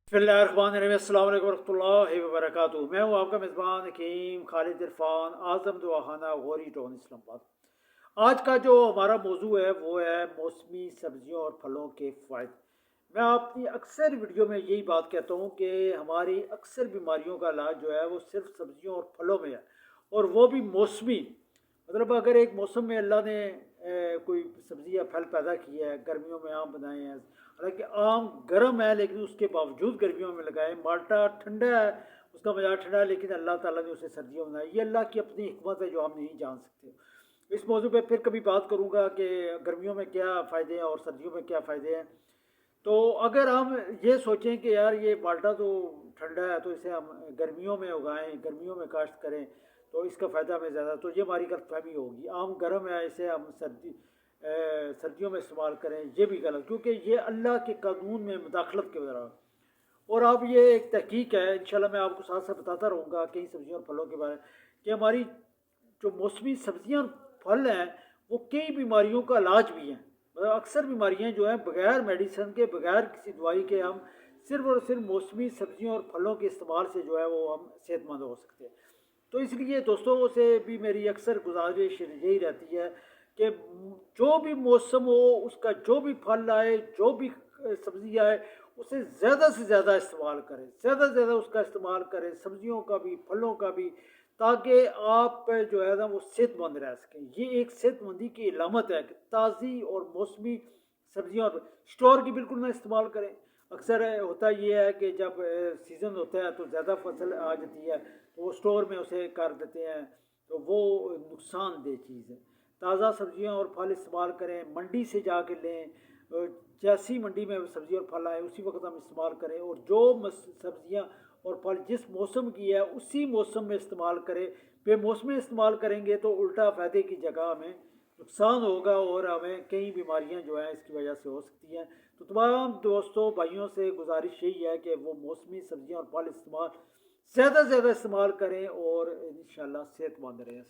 बिस्मिल्लाहिर्रहमानिर्रहीम, अस्सलाम वालेकुम रहमतुल्लाहि व बरकातुहू। मैं हूँ आपका मेज़बान हकीम खालिद इरफान, आज़म दवाखाना गौरी टाउन इस्लामाबाद। आज का जो हमारा मौजू है वो है मौसमी सब्जियों और फलों के फ़ायदे। मैं अपनी अक्सर वीडियो में यही बात कहता हूँ कि हमारी अक्सर बीमारियों का इलाज जो है वो सिर्फ सब्जियों और फलों में है, और वो भी मौसमी। मतलब अगर एक मौसम में अल्लाह ने कोई सब्ज़ी या फल पैदा किया है, गर्मियों में आम बनाए हैं, हालांकि आम गर्म है लेकिन उसके बावजूद गर्मियों में लगाए, माल्टा ठंडा है उसका मिजाज ठंडा है लेकिन अल्लाह ताला ने उसे सर्दियों में बनाया, ये अल्लाह की अपनी हिकमत है जो हम नहीं जान सकते। इस मौजू पे फिर कभी बात करूँगा कि गर्मियों में क्या फ़ायदे हैं और सर्दियों में क्या फ़ायदे हैं। तो अगर हम ये सोचें कि यार ये माल्टा तो ठंडा है तो इसे हम गर्मियों में उगाएं, गर्मियों में काश्त करें तो इसका फ़ायदा हमें ज़्यादा, तो ये हमारी गलतफहमी होगी। आम गर्म है, इसे हम सर्दियों में इस्तेमाल करें, ये भी गलत, क्योंकि ये अल्लाह के कानून में मुदाखलत के दौरान। और अब ये एक तहकीक है, इंशाल्लाह मैं आपको साथ साथ बताता रहूँगा कई सब्जियों और फलों के बारे में कि हमारी जो मौसमी सब्जियां और फल हैं वो कई बीमारियों का इलाज भी हैं। मतलब अक्सर बीमारियां जो हैं बगैर मेडिसिन के, बगैर किसी दवाई के, हम सिर्फ और सिर्फ मौसमी सब्जियों और फलों के इस्तेमाल से जो है वो हम सेहतमंद हो सकते हैं। तो इसलिए दोस्तों से भी मेरी अक्सर गुजारिश यही रहती है कि जो भी मौसम हो उसका जो भी फल आए, जो भी सब्ज़ी आए, उसे ज़्यादा से ज़्यादा इस्तेमाल करें, ज़्यादा से ज़्यादा उसका इस्तेमाल करें, सब्जियों का भी फलों का भी, ताकि आप जो है ना वो सेहतमंद रह सकें। ये एक सेहतमंदी की अलामत है कि ताज़ी और मौसमी सब्जियां और स्टोर की बिल्कुल ना इस्तेमाल करें। अक्सर होता ये है कि जब सीज़न होता है तो ज़्यादा फसल आ जाती है तो वो स्टोर में उसे कर देते हैं, तो वो नुकसानदेह चीज़ है। ताज़ा सब्जियां और फल इस्तेमाल करें, मंडी से जाके लें, जैसी मंडी में सब्ज़ी और फल आए उसी वक्त हम इस्तेमाल करें, और जो सब्जियां और फल जिस मौसम की है उसी मौसम में इस्तेमाल करें। बेमौसमी इस्तेमाल करेंगे तो उल्टा फ़ायदे की जगह हमें नुकसान होगा और हमें कई बीमारियां जो हैं इसकी वजह से हो सकती हैं। तो तमाम दोस्तों भाइयों से गुजारिश यही है कि वो मौसमी सब्जियां और फल इस्तेमाल ज़्यादा से ज़्यादा इस्तेमाल करें और इंशाल्लाह सेहतमंद रहें।